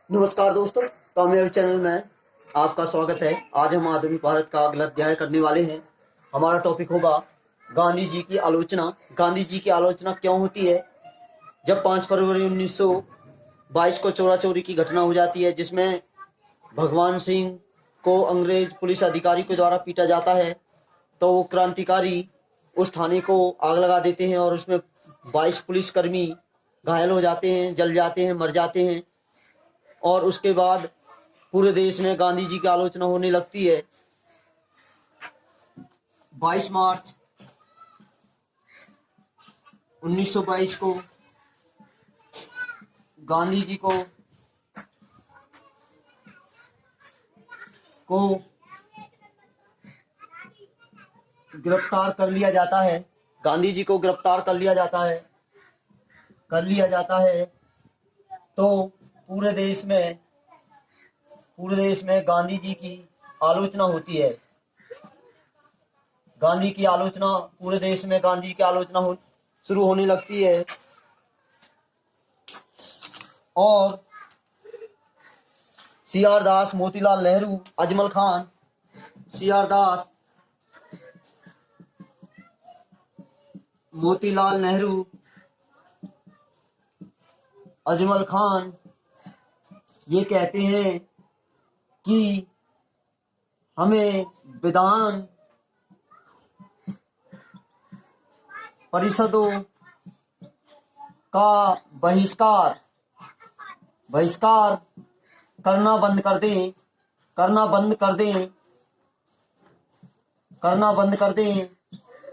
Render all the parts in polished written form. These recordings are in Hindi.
नमस्कार दोस्तों, कामयाबी चैनल में आपका स्वागत है। आज हम आधुनिक भारत का अगला अध्याय करने वाले हैं। हमारा टॉपिक होगा गांधी जी की आलोचना। गांधी जी की आलोचना क्यों होती है? जब 5 फरवरी 1922 को चोरा चोरी की घटना हो जाती है, जिसमें भगवान सिंह को अंग्रेज पुलिस अधिकारी के द्वारा पीटा जाता है, तो वो क्रांतिकारी उस थाने को आग लगा देते हैं और उसमें 22 पुलिसकर्मी घायल हो जाते हैं, जल जाते हैं, मर जाते हैं। और उसके बाद पूरे देश में गांधी जी की आलोचना होने लगती है। 22 मार्च 1922 को गांधी जी को गिरफ्तार कर लिया जाता है। गांधी जी को गिरफ्तार कर लिया जाता है। तो पूरे देश में गांधी जी की आलोचना होती है। गांधी की आलोचना पूरे देश में गांधी की आलोचना शुरू होने लगती है। और सी.आर. दास, मोतीलाल नेहरू, अजमल खान, सी.आर. दास, मोतीलाल नेहरू, अजमल खान ये कहते हैं कि हमें विधान परिषदों का बहिष्कार करना बंद कर दें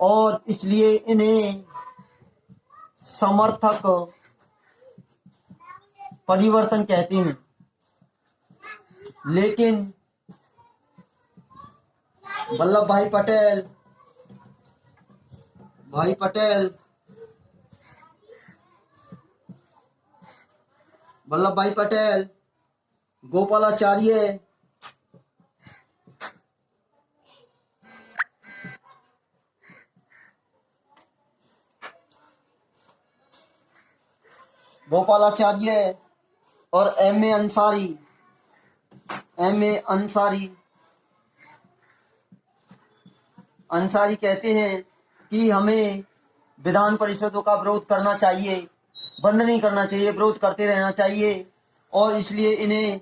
और इसलिए इन्हें समर्थक परिवर्तन कहते हैं। लेकिन वल्लभ भाई पटेल, गोपालाचार्य, और एम.ए. अंसारी कहते हैं कि हमें विधान परिषदों का विरोध करना चाहिए, बंद नहीं करना चाहिए, विरोध करते रहना चाहिए। और इसलिए इन्हें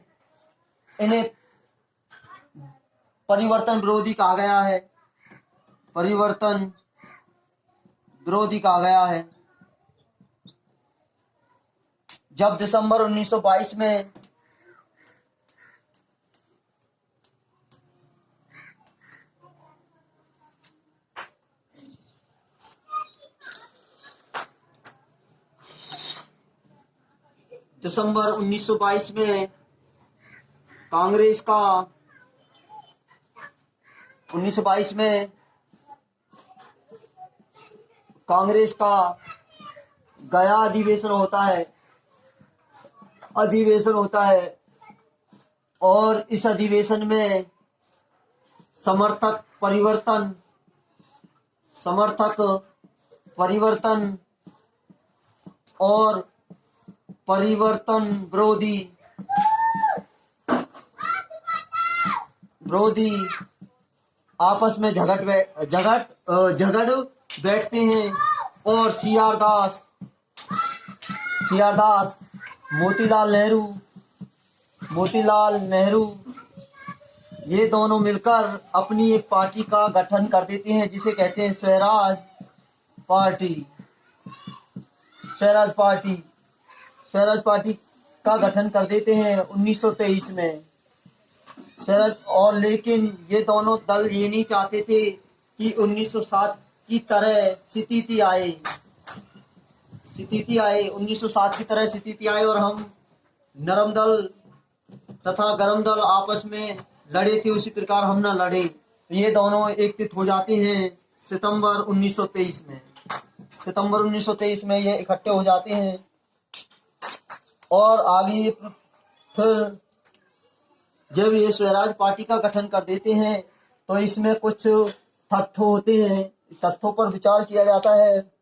परिवर्तन विरोधी कहा गया है। जब दिसंबर 1922 में कांग्रेस का 1922 में कांग्रेस का गया अधिवेशन होता है और इस अधिवेशन में समर्थक परिवर्तन और परिवर्तन विरोधी आपस में झगड़ बैठते हैं। और सी.आर. दास, मोतीलाल नेहरू ये दोनों मिलकर अपनी एक पार्टी का गठन कर देते हैं, जिसे कहते हैं स्वराज पार्टी का गठन कर देते हैं 1923 में। लेकिन ये दोनों दल ये नहीं चाहते थे कि 1907 की तरह स्थिति आए 1907 की तरह स्थिति आए और हम नरम दल तथा गरम दल आपस में लड़े थे, उसी प्रकार हम ना लड़े। ये दोनों एकत्रित हो जाते हैं सितंबर 1923 में ये इकट्ठे हो जाते हैं। और आगे फिर जब ये स्वराज पार्टी का गठन कर देते हैं तो इसमें कुछ तथ्य होते हैं, तथ्यों पर विचार किया जाता है।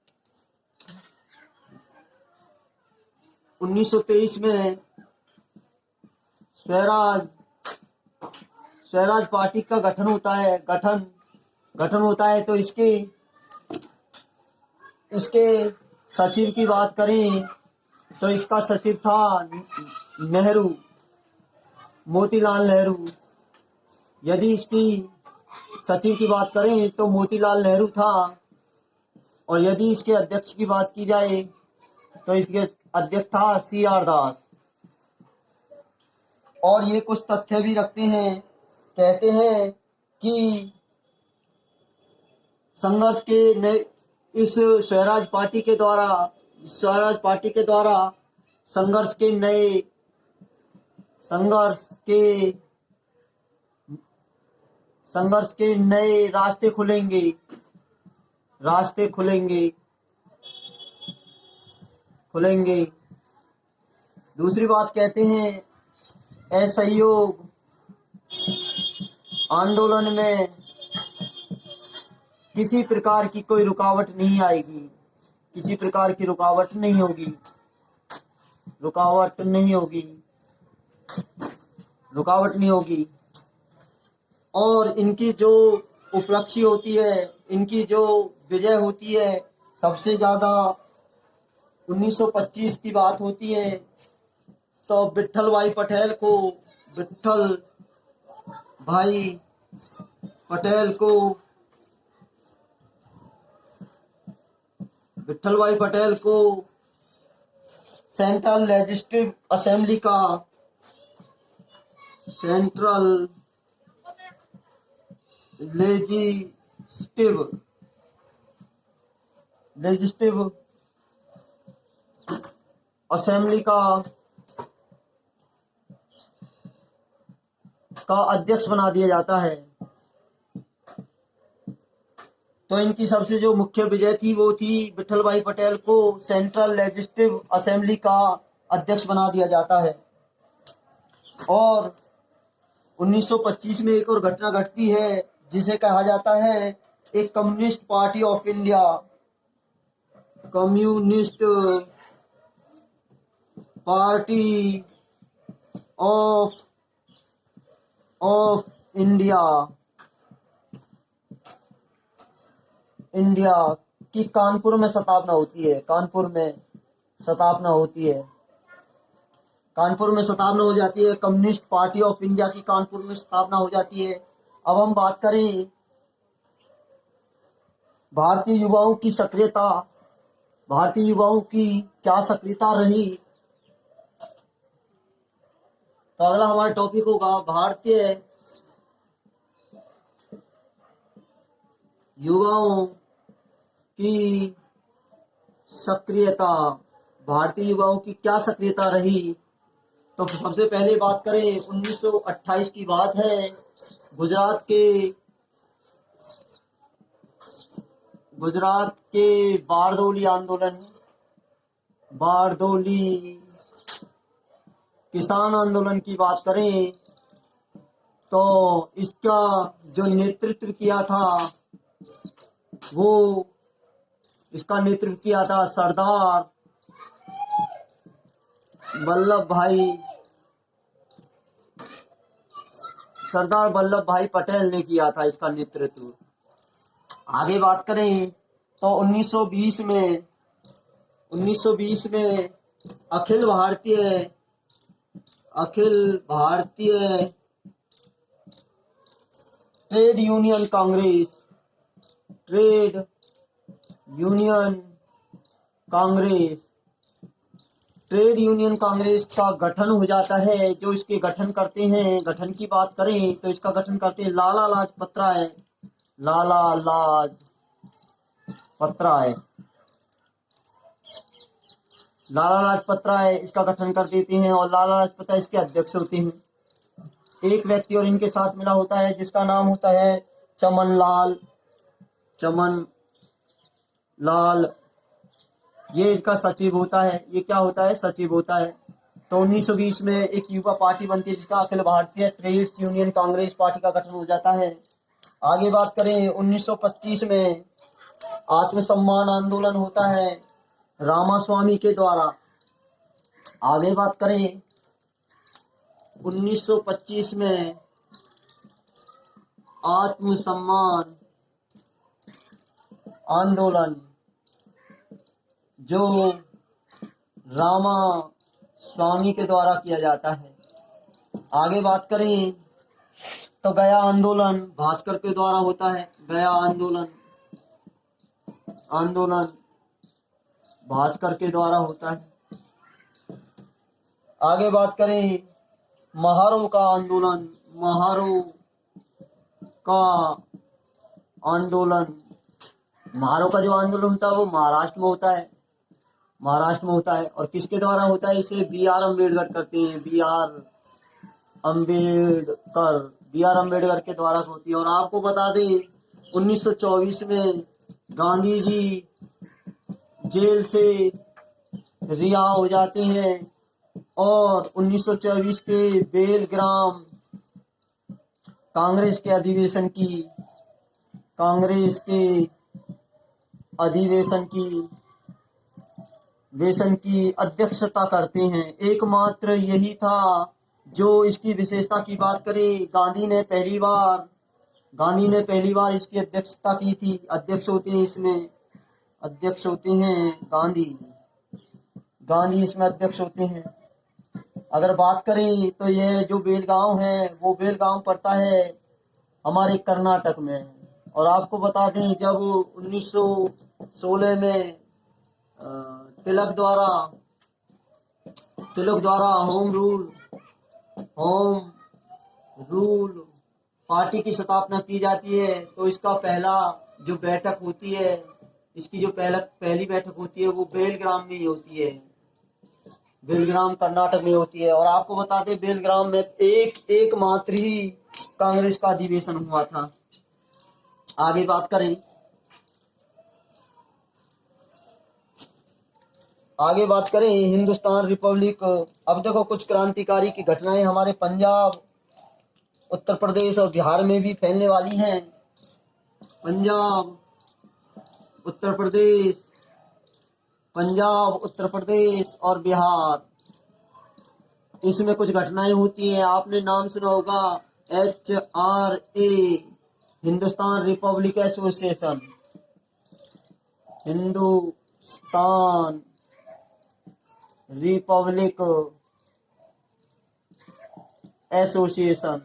1923 में स्वराज स्वराज पार्टी का गठन होता है, गठन होता है। तो इसके सचिव की बात करें तो इसका सचिव था नेहरू, मोतीलाल नेहरू। यदि इसकी सचिव की बात करें तो मोतीलाल नेहरू था। और यदि इसके अध्यक्ष की बात की जाए तो इसके अध्यक्ष था CR दास। और ये कुछ तथ्य भी रखते हैं, कहते हैं कि संघर्ष के इस स्वराज पार्टी के द्वारा संघर्ष के नए रास्ते खुलेंगे। दूसरी बात कहते हैं, असहयोग आंदोलन में किसी प्रकार की कोई रुकावट नहीं आएगी, किसी प्रकार की रुकावट नहीं होगी। और इनकी जो उपलब्धि होती है, इनकी जो विजय होती है, सबसे ज्यादा 1925 की बात होती है तो विट्ठल भाई पटेल को सेंट्रल लेजिस्लेटिव असेंबली का अध्यक्ष बना दिया जाता है। तो इनकी सबसे जो मुख्य विजय थी वो थी विट्ठल भाई पटेल को सेंट्रल लेजिस्लेटिव असेंबली का अध्यक्ष बना दिया जाता है। और 1925 में एक और घटना घटती है जिसे कहा जाता है एक communist party of India, communist party of India की कानपुर में स्थापना होती है। कानपुर में स्थापना हो जाती है। कम्युनिस्ट पार्टी ऑफ इंडिया की कानपुर में स्थापना हो जाती है। अब हम बात करें भारतीय युवाओं की क्या सक्रियता रही, तो अगला हमारा टॉपिक होगा भारतीय युवाओं की सक्रियता। भारतीय युवाओं की क्या सक्रियता रही। तो सबसे पहले बात करें 1928 की बात है। गुजरात के बारदोली किसान आंदोलन की बात करें तो इसका जो नेतृत्व किया था सरदार वल्लभ भाई पटेल ने किया था इसका नेतृत्व। आगे बात करें तो 1920 में अखिल भारतीय ट्रेड यूनियन कांग्रेस का गठन हो जाता है। जो इसके गठन की बात करें तो इसका गठन करते हैं लाला लाजपत राय इसका गठन कर देते हैं और लाला लाजपत राय इसके अध्यक्ष होते हैं। एक व्यक्ति और इनके साथ मिला होता है जिसका नाम होता है चमन लाल। ये इनका सचिव होता है। ये क्या होता है? सचिव होता है। तो 1920 में एक युवा पार्टी बनती है जिसका Akhil Bharatiya trades union Congress party का गठन हो जाता है। आगे बात करें 1925 में आत्मसम्मान आंदोलन होता है रामास्वामी के द्वारा। आगे बात करें 1925 में आत्मसम्मान आंदोलन जो रामा स्वामी के द्वारा किया जाता है। आगे बात करें तो गया आंदोलन भास्कर के द्वारा होता है। गया आंदोलन भास्कर के द्वारा होता है। आगे बात करें महारो का आंदोलन। महारो का आंदोलन, महारो का जो आंदोलन होता है वो महाराष्ट्र में होता है। महाराष्ट्र में होता है और किसके द्वारा होता है? इसे बी.आर. अम्बेडकर करते हैं। बी.आर. अम्बेडकर के द्वारा होती है। और आपको बता दें 1924 में गांधी जी जेल से रिहा हो जाते हैं और 1924 के बेलग्राम कांग्रेस के अधिवेशन की अध्यक्षता करते हैं। एकमात्र यही था जो इसकी विशेषता की बात करें, गांधी ने पहली बार इसकी अध्यक्षता की थी। अध्यक्ष होते हैं गांधी इसमें अध्यक्ष होते हैं। अगर बात करें तो यह जो बेलगांव है वो बेलगांव पड़ता है हमारे कर्नाटक में। और आपको बता दें जब 1916 में तिलक द्वारा होम रूल पार्टी की स्थापना की जाती है तो इसका पहला जो बैठक होती है, इसकी जो पहली बैठक होती है वो बेलग्राम में ही होती है। बेलग्राम कर्नाटक में होती है। और आपको बता दें बेलग्राम में एक मात्र ही कांग्रेस का अधिवेशन हुआ था। आगे बात करें हिंदुस्तान रिपब्लिक। अब देखो कुछ क्रांतिकारी की घटनाएं हमारे पंजाब, उत्तर प्रदेश और बिहार में भी फैलने वाली हैं। पंजाब, उत्तर प्रदेश और बिहार, इसमें कुछ घटनाएं होती हैं। आपने नाम सुना होगा HRA, Hindustan Republic association. Hindustan Republic association.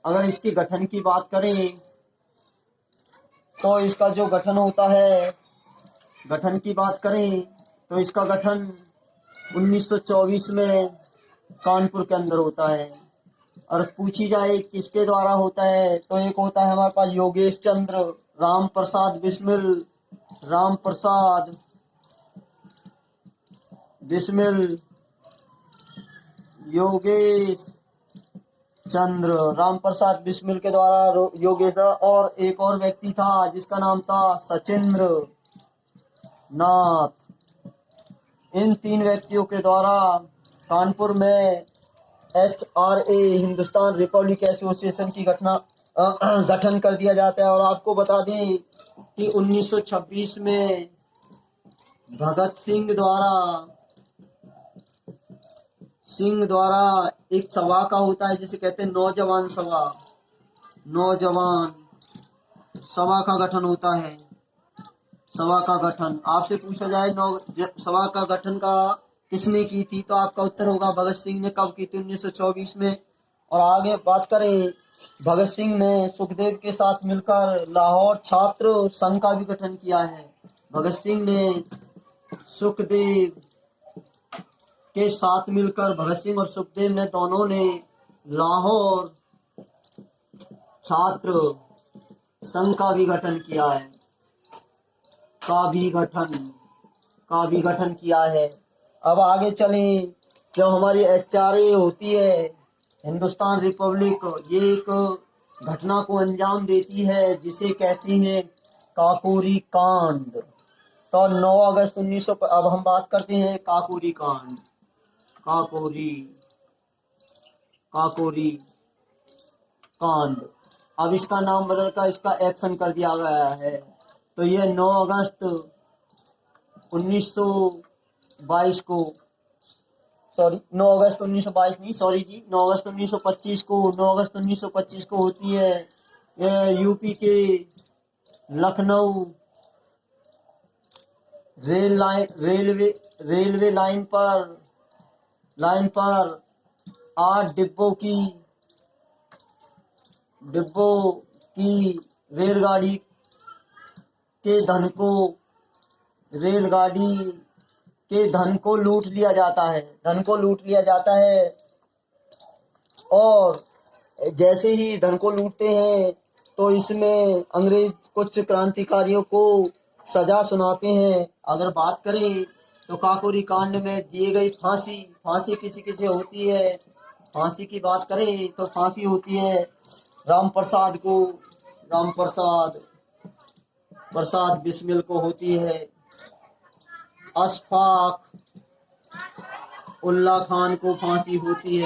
अगर इसकी गठन की बात करें तो इसका जो गठन होता है, गठन की बात करें तो इसका गठन 1924 में कानपुर के अंदर होता है। और पूछी जाए किसके द्वारा होता है तो एक होता है हमारे पास योगेश चंद्र, राम प्रसाद बिस्मिल, योगेश चंद्र, राम प्रसाद बिस्मिल के द्वारा योगेश। और एक और व्यक्ति था जिसका नाम था सचिंद्र नाथ। इन 3 व्यक्तियों के द्वारा कानपुर में HRA, हिंदुस्तान रिपब्लिक एसोसिएशन की गठन कर दिया जाता है। और आपको बता दें कि 1926 में भगत सिंह द्वारा एक सभा का होता है जिसे कहते हैं नौजवान सभा का गठन होता है। सभा का गठन आपसे पूछा जाए सभा का गठन का किसने की थी तो आपका उत्तर होगा भगत सिंह ने। कब की थी? 1924 में। और आगे बात करें भगत सिंह ने सुखदेव के साथ मिलकर लाहौर छात्र संघ का भी गठन किया है। भगत सिंह ने सुखदेव के साथ मिलकर, भगत सिंह और सुखदेव ने दोनों ने लाहौर छात्र संघ का भी गठन किया है। का भी गठन किया है। अब आगे चलें, जब हमारी HRA होती है हिंदुस्तान रिपब्लिक, ये एक घटना को अंजाम देती है जिसे कहती हैं काकोरी कांड। तो 9 अगस्त 1900 अब हम बात करते हैं काकोरी कांड। काकोरी कांड, अब इसका नाम बदलकर इसका एक्शन कर दिया गया है। तो ये 9 अगस्त 1922 को सॉरी 9 अगस्त 1922 नहीं, सॉरी जी, 9 अगस्त 1925 को, 9 अगस्त 1925 को होती है यूपी के लखनऊ रेलवे लाइन पर 8 डिब्बों की रेलगाड़ी के धन को लूट लिया जाता है। और जैसे ही धन को लूटते हैं तो इसमें अंग्रेज कुछ क्रांतिकारियों को सजा सुनाते हैं। अगर बात करें तो काकोरी कांड में दिए गई फांसी किसी किसे होती है, फांसी की बात करें तो फांसी होती है राम प्रसाद बिस्मिल को होती है। अशफाक उल्ला खान को फांसी होती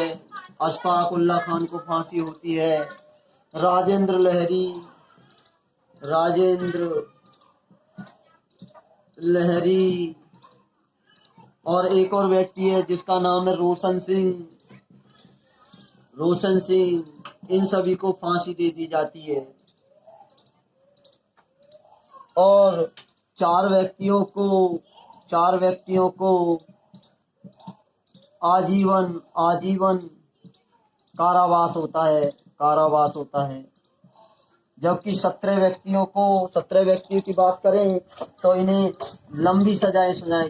है। राजेंद्र लहरी और एक और व्यक्ति है जिसका नाम है रोशन सिंह, इन सभी को फांसी दे दी जाती है। और चार व्यक्तियों को आजीवन कारावास होता है। जबकि 17 व्यक्तियों की बात करें तो इन्हें लंबी सजाएं सुनाई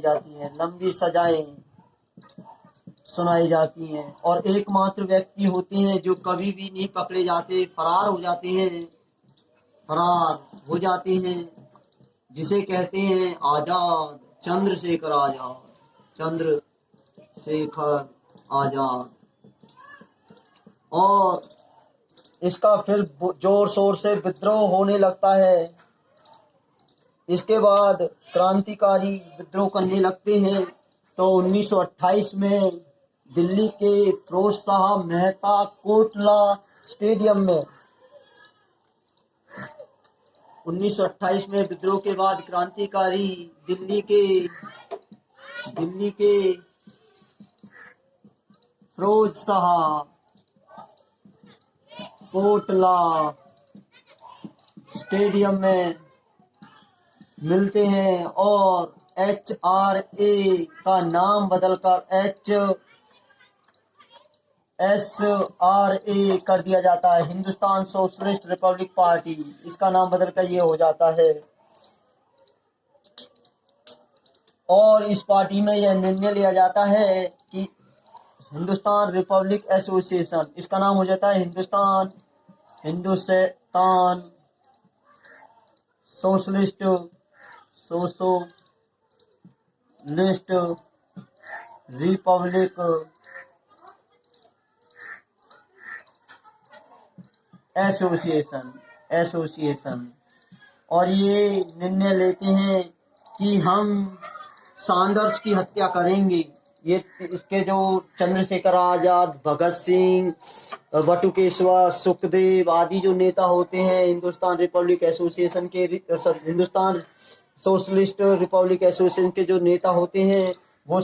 जाती हैं। और एकमात्र व्यक्ति होते हैं जो कभी भी नहीं पकड़े जाते, फरार हो जाते हैं, जिसे कहते हैं आजाद, चंद्रशेखर आजाद। और इसका फिर जोर शोर से विद्रोह होने लगता है। इसके बाद क्रांतिकारी विद्रोह करने लगते हैं। तो 1928 में दिल्ली के फिरोज शाह मेहता कोटला स्टेडियम में 1928 में विद्रोह के बाद क्रांतिकारी दिल्ली के फिरोज शाह कोटला स्टेडियम में मिलते हैं और HRA का नाम बदलकर HSRA कर दिया जाता है, हिंदुस्तान सोशलिस्ट रिपब्लिक पार्टी। इसका नाम बदलकर ये हो जाता है। और इस पार्टी में यह निर्णय लिया जाता है कि हिंदुस्तान रिपब्लिक एसोसिएशन, इसका नाम हो जाता है हिंदुस्तान सोशलिस्ट रिपब्लिक एसोसिएशन। और ये निर्णय लेते हैं कि हम सैंडर्स की हत्या करेंगे। ये इसके जो चंद्रशेखर आजाद, भगत सिंह, बटुकेश्वर, सुखदेव आदि जो नेता होते हैं हिंदुस्तान सोशलिस्ट रिपब्लिक एसोसिएशन के जो नेता होते हैं, वो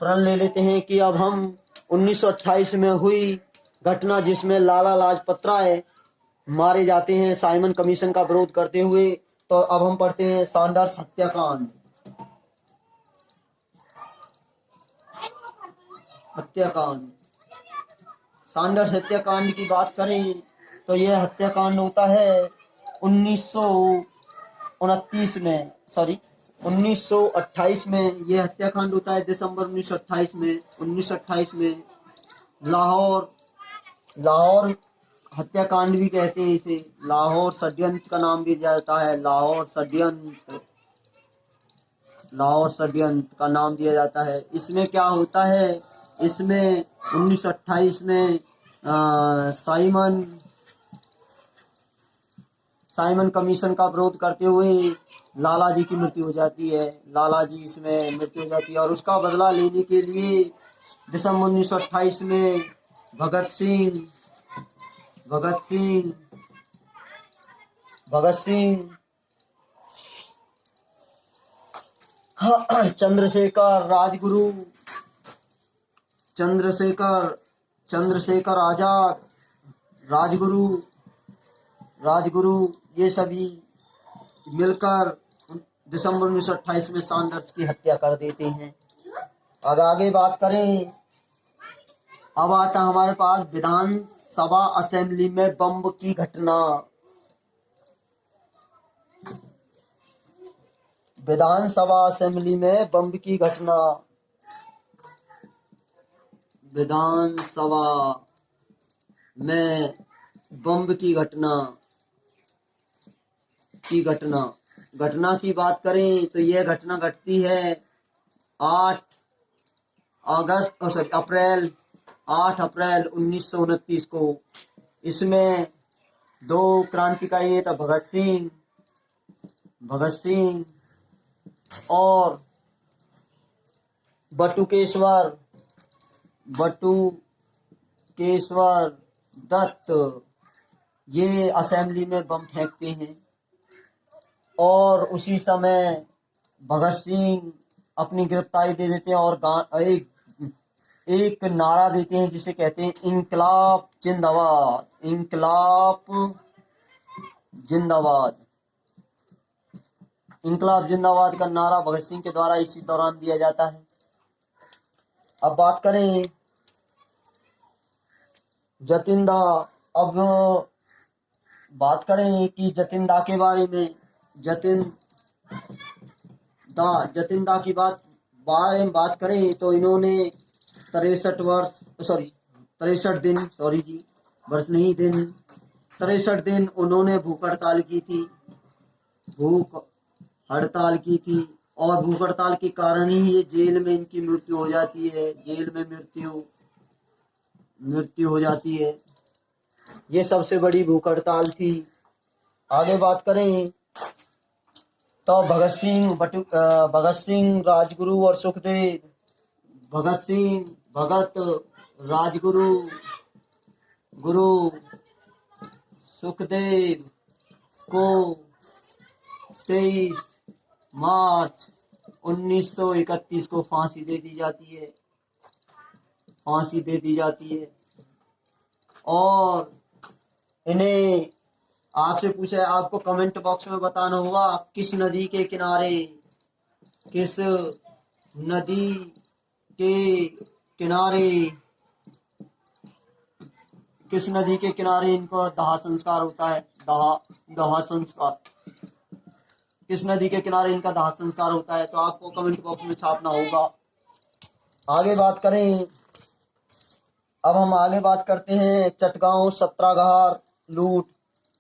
प्रण ले लेते हैं कि अब हम 1928 में हुई घटना जिसमें लाला लाजपत राय मारे जाते हैं साइमन कमीशन का विरोध करते हुए, तो अब हम पढ़ते हैं सैंडर्स हत्याकांड। सैंडर्स हत्याकांड की बात करें तो यह हत्याकांड होता है 1928 में यह हत्याकांड होता है। दिसंबर 1928 में लाहौर हत्याकांड भी कहते हैं इसे। लाहौर षड्यंत्र का नाम भी दिया जाता है। लाहौर षड्यंत्र का नाम दिया जाता है। इसमें क्या होता है, इसमें 1928 में साइमन कमीशन का विरोध करते हुए लाला जी की मृत्यु हो जाती है। और उसका बदला लेने के लिए दिसंबर 1928 में भगत सिंह चंद्रशेखर, राजगुरु चंद्रशेखर आजाद, राजगुरु ये सभी मिलकर दिसंबर 1928 में सैंडर्स की हत्या कर देते हैं। अगर आगे बात करें, अब आता हमारे पास विधानसभा असेंबली में बम की घटना। विधानसभा असेंबली में बम की घटना। विधानसभा में बम की घटना की बात करें तो यह घटना घटती है 8 अप्रैल 1929 को। इसमें दो क्रांतिकारी नेता भगत सिंह और बटुकेश्वर दत्त ये असेंबली में बम फेंकते हैं और उसी समय भगत सिंह अपनी गिरफ्तारी दे देते हैं और एक नारा देते हैं जिसे कहते हैं इंकलाब जिंदाबाद का नारा भगत सिंह के द्वारा इसी दौरान दिया जाता है। अब बात करें जतिंदा। अब बात करें कि जतिंदा के बारे में। जतिंदा की बारे में बात करें तो इन्होंने 63 दिन उन्होंने भूख हड़ताल की थी और भूख हड़ताल के कारण ही ये जेल में इनकी मृत्यु हो जाती है। मृत्यु हो जाती है। ये सबसे बड़ी भूख हड़ताल थी। आगे बात करें तो भगत सिंह, राजगुरु और सुखदेव। सुखदेव को 23 मार्च 1931 को फांसी दे दी जाती है। और इन्हें आपसे पूछा है, आपको कमेंट बॉक्स में बताना होगा किस नदी के किनारे इनको दाह संस्कार होता है। किस नदी के किनारे इनका दाह संस्कार होता है, तो आपको कमेंट बॉक्स में छापना होगा। आगे बात करें, अब हम आगे बात करते हैं चटगांव सत्याग्रह लूट।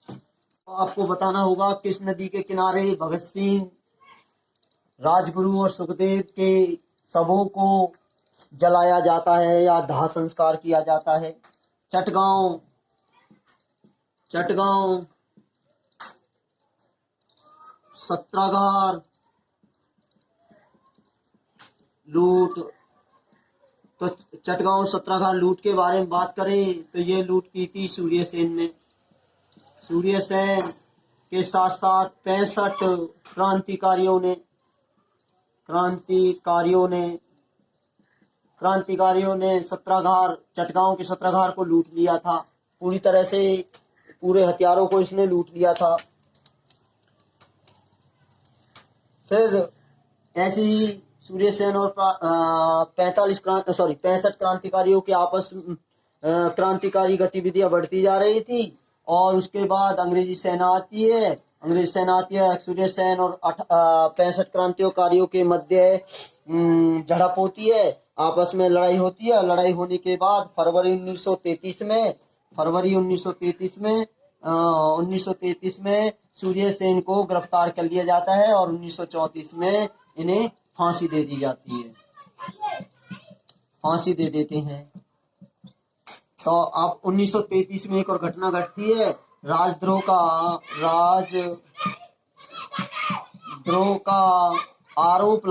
तो आपको बताना होगा किस नदी के किनारे भगत सिंह, राजगुरु और सुखदेव के शवों को जलाया जाता है या दाह संस्कार किया जाता है। चटगांव सत्याग्रह लूट। तो चटगांव सत्याग्रह लूट के बारे में बात करें तो ये लूट की थी सूर्यसेन ने। सूर्यसेन के साथ साथ 65 क्रांतिकारियों ने चटगांव के सत्याग्रह को लूट लिया था। पूरी तरह से पूरे हथियारों को इसने लूट लिया था। फिर ऐसे ही सूर्यसेन और 65 क्रांतिकारियों के आपस क्रांतिकारी गतिविधियां बढ़ती जा रही थी और उसके बाद अंग्रेजी सेना आती है। सूर्यसेन और 65 क्रांतिकारियों के मध्य झड़प होती है, आपस में लड़ाई होती है। लड़ाई होने के बाद फरवरी 1933 में सूर्यसेन को गिरफ्तार कर लिया जाता है और 1934 में इन्हें फांसी दे दी जाती है। फांसी दे देते हैं। तो अब 1933 में एक और घटना घटती है। राजद्रोह का आरोप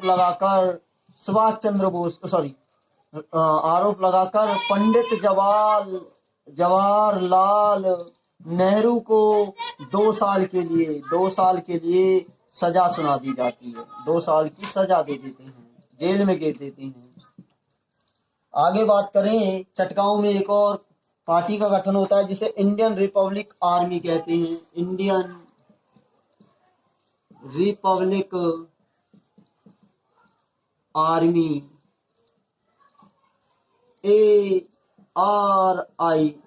लगाकर सुभाष चंद्र बोस आरोप लगाकर पंडित जवाहरलाल नेहरू को 2 साल के लिए सजा सुना दी जाती है। 2 साल की सजा दे देते हैं, जेल में गिर देते हैं। आगे बात करें, चटगांव में एक और पार्टी का गठन होता है जिसे इंडियन रिपब्लिक आर्मी कहते हैं। इंडियन रिपब्लिक आर्मी,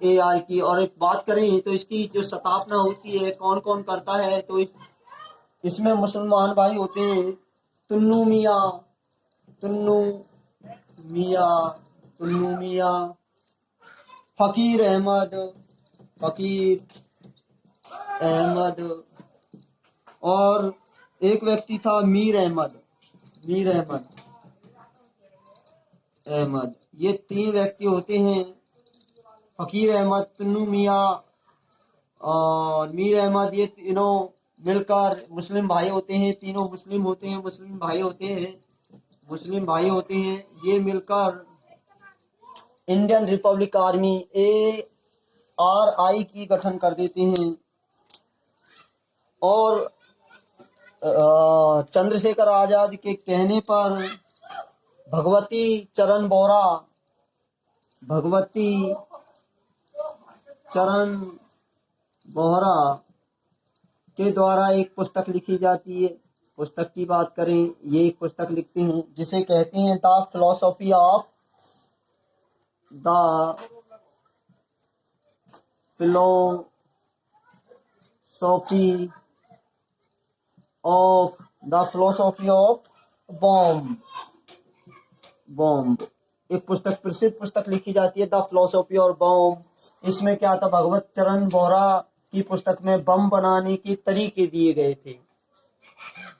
AR की। और बात करें तो इसकी जो स्थापना होती है, कौन कौन करता है, तो इसमें मुसलमान भाई होते हैं, तुन्नू मियाँ, तुन्नू मियाँ, तुन्नू मियाँ, फकीर अहमद, फकीर अहमद, और एक व्यक्ति था मीर अहमद, मीर अहमद, अहमद। ये 3 व्यक्ति होते हैं, फकीर अहमद, तुन्नू मियाँ और मीर अहमद। ये तीनों मिलकर मुस्लिम भाई होते हैं, तीनों मुस्लिम होते हैं, मुस्लिम भाई होते हैं, मुस्लिम भाई होते हैं। ये मिलकर इंडियन रिपब्लिक आर्मी ARI की गठन कर देते हैं। और चंद्रशेखर आजाद के कहने पर भगवती चरण बोहरा, भगवती चरण बोहरा के द्वारा एक पुस्तक लिखी जाती है। पुस्तक की बात करें, ये एक पुस्तक लिखते हैं जिसे कहते हैं द फिलोसॉफी ऑफ बॉम्ब। एक पुस्तक, प्रसिद्ध पुस्तक लिखी जाती है द फिलोसॉफी और बॉम्ब। इसमें क्या था, भगवत चरण बोहरा की पुस्तक में बम बनाने के तरीके दिए गए थे।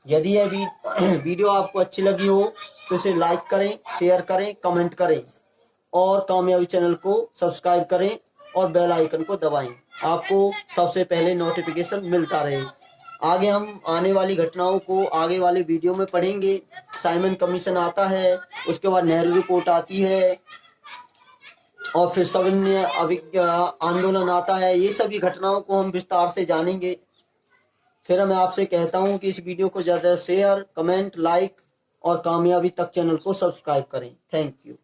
यदि ये वीडियो आपको अच्छी लगी हो तो इसे लाइक करें, शेयर करें, कमेंट करें और कामयाबी चैनल को सब्सक्राइब करें और बेल आइकन को दबाएं, आपको सबसे पहले नोटिफिकेशन मिलता रहे। आगे हम आने वाली घटनाओं को आगे वाले वीडियो में पढ़ेंगे। साइमन कमीशन आता है, उसके बाद नेहरू रिपोर्ट आती है और फिर सविनय आंदोलन आता है। ये सभी घटनाओं को हम विस्तार से जानेंगे। फिर मैं आपसे कहता हूं कि इस वीडियो को ज़्यादा शेयर, कमेंट, लाइक और कामयाबी तक चैनल को सब्सक्राइब करें। Thank you.